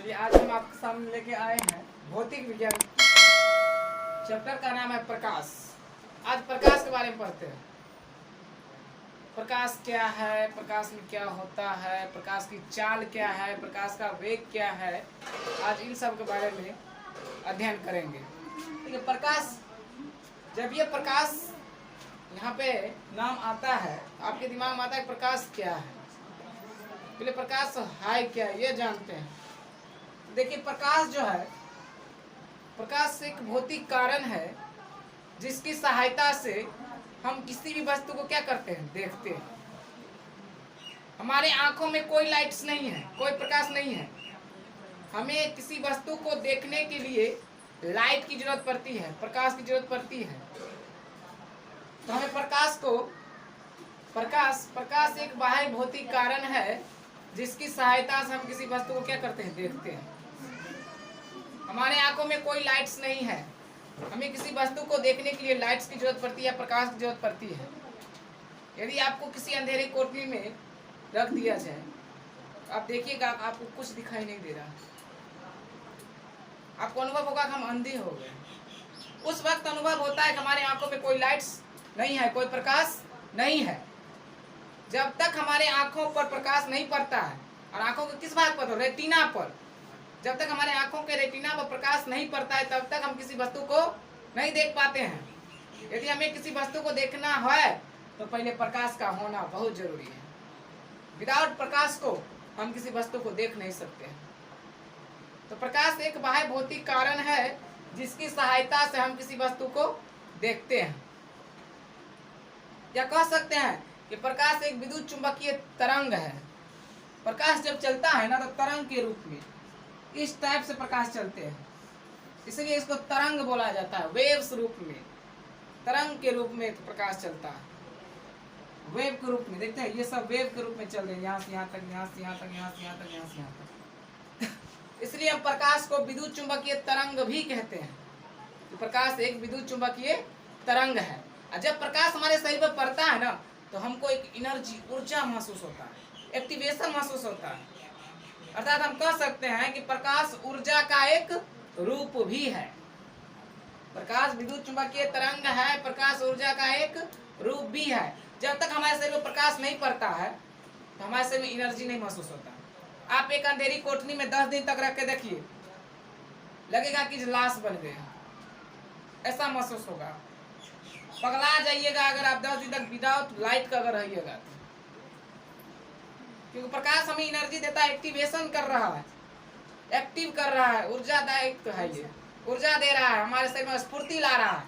चलिए आज हम आपके सामने लेके आए हैं भौतिक विज्ञान चैप्टर का नाम है प्रकाश। आज प्रकाश के बारे में पढ़ते हैं। प्रकाश क्या है, प्रकाश में क्या होता है, प्रकाश की चाल क्या है, प्रकाश का वेग क्या है, आज इन सब के बारे में अध्ययन करेंगे। देखिए प्रकाश, जब ये प्रकाश यहाँ पे नाम आता है आपके दिमाग में आता है प्रकाश क्या है। पहले प्रकाश है क्या ये जानते हैं। देखिए प्रकाश जो है, प्रकाश एक भौतिक कारण है जिसकी सहायता से हम किसी भी वस्तु को क्या करते हैं, देखते हैं। हमारे आंखों में कोई लाइट्स नहीं है, कोई प्रकाश नहीं है। हमें किसी वस्तु को देखने के लिए लाइट की जरूरत पड़ती है, प्रकाश की जरूरत पड़ती है। तो हमें प्रकाश एक बाह्य भौतिक कारण है जिसकी सहायता से हम किसी वस्तु को क्या करते हैं, देखते हैं। हमारे आंखों में कोई लाइट्स नहीं है, हमें किसी वस्तु को देखने के लिए लाइट्स की जरूरत पड़ती है, प्रकाश की जरूरत पड़ती है। यदि आपको किसी अंधेरे कोठरी में रख दिया जाए, आप देखिएगा आपको कुछ दिखाई नहीं दे रहा, आपको अनुभव होगा कि हम अंधे हो गए। उस वक्त अनुभव होता है कि हमारे आंखों में कोई लाइट्स नहीं है, कोई प्रकाश नहीं है। जब तक हमारे आंखों पर प्रकाश नहीं पड़ता है, और आंखों के किस भाग पर, रेटिना पर, जब तक हमारे आंखों के रेटिना पर प्रकाश नहीं पड़ता है तब तक हम किसी वस्तु को नहीं देख पाते हैं। यदि हमें किसी वस्तु को देखना है तो पहले प्रकाश का होना बहुत जरूरी है। विदाउट प्रकाश को हम किसी वस्तु को देख नहीं सकते हैं। तो प्रकाश एक बाह्य भौतिक कारण है जिसकी सहायता से हम किसी वस्तु को देखते हैं। या कह सकते हैं कि प्रकाश एक विद्युत चुंबकीय तरंग है। प्रकाश जब चलता है ना तो तरंग के रूप में इस टाइप से प्रकाश चलते हैं, इसलिए इसको तरंग बोला जाता है। वेव्स रूप में, तरंग के रूप में प्रकाश चलता है, वेव के रूप में। देखते हैं ये सब वेव के रूप में चल रहे हैं, यहाँ से यहाँ तक, यहाँ से यहाँ तक, यहाँ से यहाँ तक, यहाँ से यहाँ तक। इसलिए हम प्रकाश को विद्युत चुंबकीय तरंग भी कहते हैं। तो प्रकाश एक विद्युत चुंबकीय तरंग है। और जब प्रकाश हमारे शरीर पर पड़ता है ना तो हमको एक एनर्जी, ऊर्जा महसूस होता है, एक्टिवेशन महसूस होता है। अर्थात हम कह सकते हैं कि प्रकाश ऊर्जा का एक रूप भी है। प्रकाश विद्युत चुंबकीय तरंग है, प्रकाश ऊर्जा का एक रूप भी है। जब तक हमारे शरीर में प्रकाश नहीं पड़ता है तो हमारे शरीर में एनर्जी नहीं महसूस होता। आप एक अंधेरी कोठरी में 10 दिन तक रख के देखिए, लगेगा कि लाश बन गए, ऐसा महसूस होगा। पगला जाइएगा अगर आप 10 दिन तक विदाउट लाइट का अगर रहिएगा, क्योंकि प्रकाश हमें एनर्जी देता है, एक्टिवेशन कर रहा है, एक्टिव कर रहा है, ऊर्जादायक है। ये ऊर्जा दे रहा है, हमारे शरीर में स्फूर्ति ला रहा है।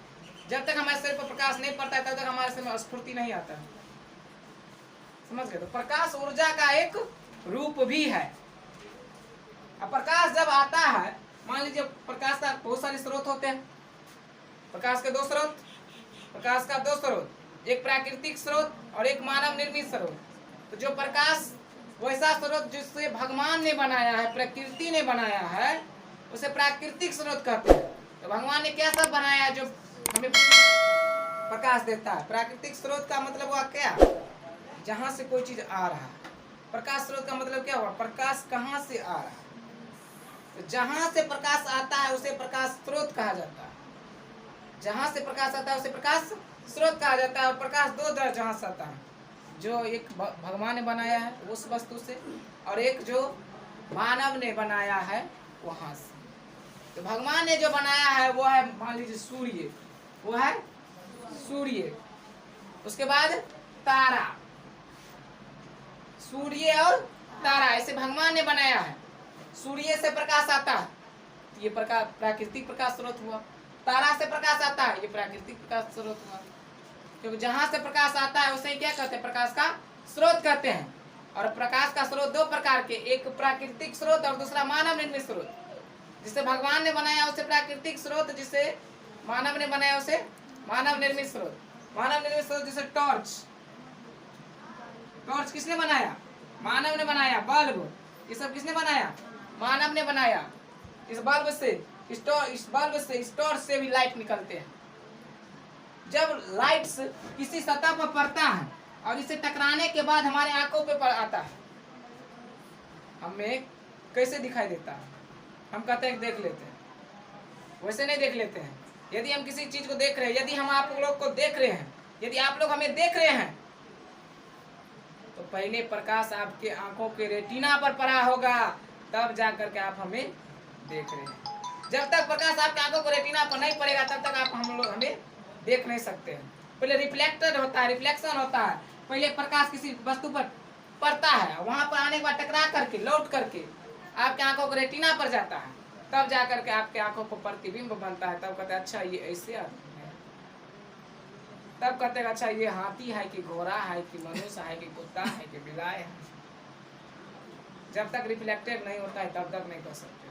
जब तक हमारे शरीर पर प्रकाश नहीं पड़ता है तब तक हमारे शरीर में स्फूर्ति नहीं आता है। समझ गए? तो प्रकाश ऊर्जा का एक रूप भी है। अब प्रकाश जब आता है, मान लीजिए प्रकाश का बहुत सारे स्रोत होते हैं। प्रकाश के 2 स्रोत, प्रकाश का 2 स्रोत, एक प्राकृतिक स्रोत और एक मानव निर्मित स्रोत। तो जो प्रकाश वैसा स्रोत जिससे भगवान ने बनाया है, प्रकृति ने बनाया है, उसे प्राकृतिक स्रोत कहते हैं। तो भगवान ने क्या सब बनाया है जो हमें प्रकाश देता है। प्राकृतिक स्रोत का मतलब हुआ क्या, जहां से कोई चीज आ रहा है। प्रकाश स्रोत का मतलब क्या हुआ, प्रकाश कहां से आ रहा है। तो जहां से प्रकाश आता है उसे प्रकाश स्रोत कहा जाता है। जहां से प्रकाश आता है उसे प्रकाश स्रोत कहा जाता है। और प्रकाश 2 तरह जहां से आता है, जो एक भगवान ने बनाया है उस वस्तु से, और एक जो मानव ने बनाया है वहां से। तो भगवान ने जो बनाया है वो है, मान लीजिए सूर्य, वो है सूर्य। उसके बाद तारा, सूर्य और तारा, ऐसे भगवान ने बनाया है। सूर्य से प्रकाश आता है, ये प्रकाश प्राकृतिक प्रकाश स्रोत हुआ। तारा से प्रकाश आता है, ये प्राकृतिक प्रकाश स्रोत हुआ। क्योंकि जहां से प्रकाश आता है उसे क्या कहते हैं, प्रकाश का स्रोत कहते हैं। और प्रकाश का स्रोत 2 प्रकार के, एक प्राकृतिक स्रोत और दूसरा मानव निर्मित स्रोत। जिसे भगवान ने बनाया उसे प्राकृतिक स्रोत, जिसे मानव ने बनाया उसे मानव निर्मित स्रोत। मानव निर्मित स्रोत जैसे टॉर्च, टॉर्च किसने बनाया, मानव ने बनाया। बल्ब, ये सब किसने बनाया, मानव ने बनाया। इस बल्ब से, इस टॉर्च से भी लाइट निकलते हैं। जब लाइट्स किसी सतह पर पड़ता है और इसे टकराने के बाद हमारे आंखों पे आता है, हमें कैसे दिखाई देता है, हम कहते हैं देख लेते हैं, वैसे नहीं देख लेते हैं। यदि हम किसी चीज को देख रहे हैं, यदि हम आप लोग को देख रहे हैं, यदि आप लोग हमें देख रहे हैं, तो पहले प्रकाश आपके आंखों के रेटिना पर पड़ा होगा, तब जाकर के आप हमें देख रहे हैं। जब तक प्रकाश आपके आंखों को रेटिना पर नहीं पड़ेगा, तब तक आप हम लोग हमें देख नहीं सकते हैं। पहले रिफ्लेक्टेड होता है, रिफ्लेक्शन होता है। पहले प्रकाश किसी वस्तु पर पड़ता है, वहां पर आने के बाद टकरा करके लौट करके आपके आंखों को रेटिना पर जाता है, तब जाकर के आपके आंखों पर प्रतिबिंब बनता है। तब कहते हैं अच्छा ये ऐसे आदमी है, तब कहते हैं अच्छा ये हाथी है कि घोड़ा है कि मनुष्य है कि कुत्ता है कि बिलाय है। जब तक रिफ्लेक्टेड नहीं होता है तब तक नहीं कर सकते।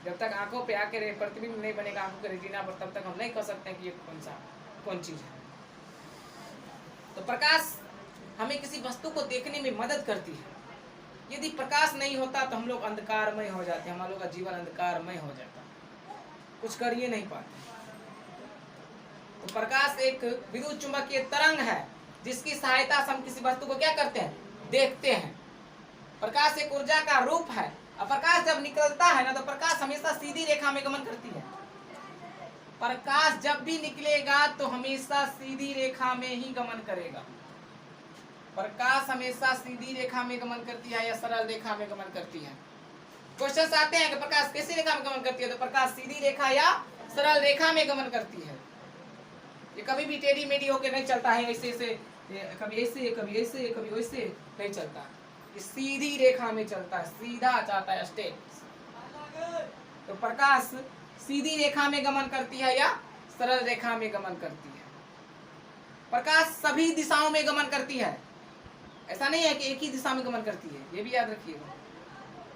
जब तक आंखों पे आके प्रतिबिंब नहीं बनेगा आंखों के रेटिना पर, तब तक हम नहीं कह सकते हैं कि ये कौन चीज है। तो प्रकाश हमें किसी वस्तु को देखने में मदद करती है। यदि प्रकाश नहीं होता तो हम लोग अंधकारमय हो जाते, हम लोग का जीवन अंधकारमय हो जाता, कुछ कर ही नहीं पाते। तो प्रकाश एक विद्युत चुंबकीय तरंग है, जिसकी सहायता से हम किसी वस्तु को क्या करते हैं, देखते हैं। प्रकाश एक ऊर्जा का रूप है, और प्रकाश जब निकलता है ना, तो प्रकाश हमेशा सीधी रेखा में गमन करती है। प्रकाश जब भी निकलेगा तो हमेशा सीधी रेखा में ही गमन करेगा। प्रकाश हमेशा सीधी रेखा में गमन करती है या सरल रेखा में गमन करती है। क्वेश्चन आते हैं कि प्रकाश कैसी रेखा में गमन करती है, तो प्रकाश सीधी रेखा या सरल रेखा में गमन करती है। ये कभी भी टेढ़ी मेढ़ी होकर नहीं चलता है, ऐसे ऐसे कभी ऐसे कभी ऐसे कभी वैसे नहीं चलता, ये सीधी रेखा में चलता है, सीधा जाता है, स्ट्रेट। तो प्रकाश सीधी रेखा में गमन करती है या सरल रेखा में गमन करती है। प्रकाश सभी दिशाओं में गमन करती है, ऐसा नहीं है कि एक ही दिशा में गमन करती है, ये भी याद रखिएगा।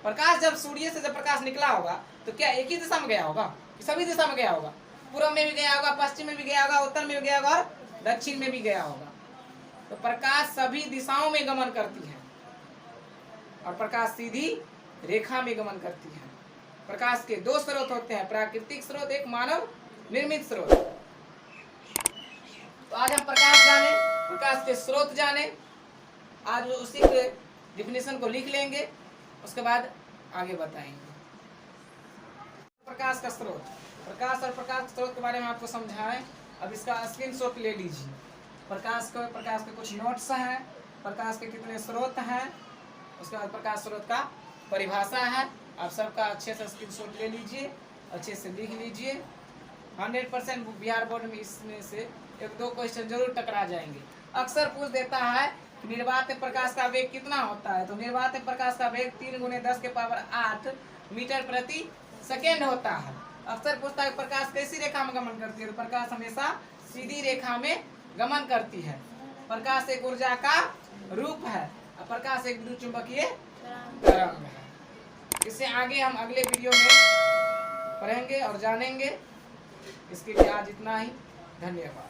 प्रकाश जब सूर्य से जब प्रकाश निकला होगा तो क्या एक ही दिशा में गया होगा, सभी दिशा में गया होगा? पूर्व में भी गया होगा, पश्चिम में भी गया होगा, उत्तर में भी गया होगा और दक्षिण में भी गया होगा। तो प्रकाश सभी दिशाओं में गमन करती है और प्रकाश सीधी रेखा में गमन करती है। प्रकाश के दो स्रोत होते हैं, प्राकृतिक स्रोत, एक मानव निर्मित स्रोत। तो आज हम प्रकाश जाने, प्रकाश के स्रोत जाने, आज उसी के डिफिनेशन को लिख लेंगे, उसके बाद आगे बताएंगे। प्रकाश का स्रोत, प्रकाश और प्रकाश के स्रोत के बारे में आपको समझाएं। अब इसका स्क्रीनशॉट ले लीजिए। प्रकाश के कुछ नोट्स हैं, प्रकाश के कितने स्रोत हैं, उसके बाद प्रकाश स्रोत का परिभाषा है। आप सबका अच्छे से स्क्रीनशॉट ले लीजिए, अच्छे से लिख लीजिए। 100% बिहार बोर्ड में इसमें से एक दो क्वेश्चन जरूर टकरा जाएंगे। अक्सर पूछ देता है निर्वात प्रकाश का वेग कितना होता है, तो निर्वात प्रकाश का वेग 3 × 10⁸ मीटर प्रति सेकेंड होता है। अक्सर पूछता है प्रकाश कैसी रेखा में गमन करती है, तो प्रकाश हमेशा सीधी रेखा में गमन करती है। प्रकाश एक ऊर्जा का रूप है और प्रकाश एक विद्युत चुंबकीय तरंग है। इससे आगे हम अगले वीडियो में पढ़ेंगे और जानेंगे। इसके लिए आज इतना ही, धन्यवाद।